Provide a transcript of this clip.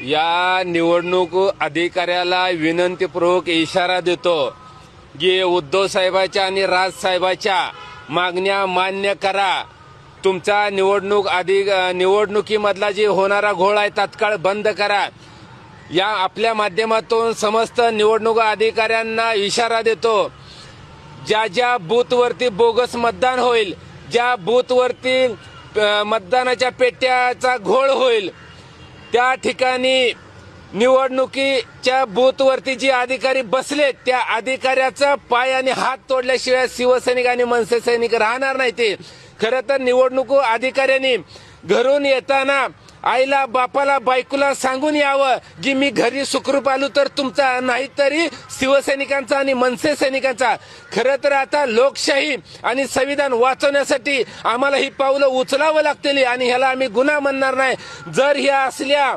या निवडणूक अधिकाऱ्याला विनंतीपूर्वक इशारा देतो की उद्धव साहेबांच्या आणि राज साहेबांच्या मागण्या मान्य करा। तुमचा निवडणुकीमधला जे होणारा घोळ आहे तात्काळ बंद करा। या आपल्या माध्यमातून समस्त निवडणूक अधिकाऱ्यांना इशारा देतो, ज्या ज्या बूथवरती बोगस मतदान होईल, ज्या बूथवरती मतदानाच्या पेट्याचा घोळ होईल, त्या ठिकाणी निवडणुकीच्या बूथवरती जे अधिकारी बसले त्या अधिकाऱ्याचा पाय आणि हात तोडल्याशिवाय शिवसैनिक आणि मनसे सैनिक राहणार नाही। ते खरं तर निवडणूक अधिकाऱ्यांनी घरून येताना आईला बापाला बायकोला सांगून यावं की मी घरी सुखरूप आलो तर तुमचा, नाहीतरी शिवसैनिकांचा आणि मनसे सैनिकांचा। खरं तर आता लोकशाही आणि संविधान वाचवण्यासाठी आम्हाला ही पावलं उचलावं लागतील आणि ह्याला आम्ही गुन्हा म्हणणार नाही। जर ह्या असल्या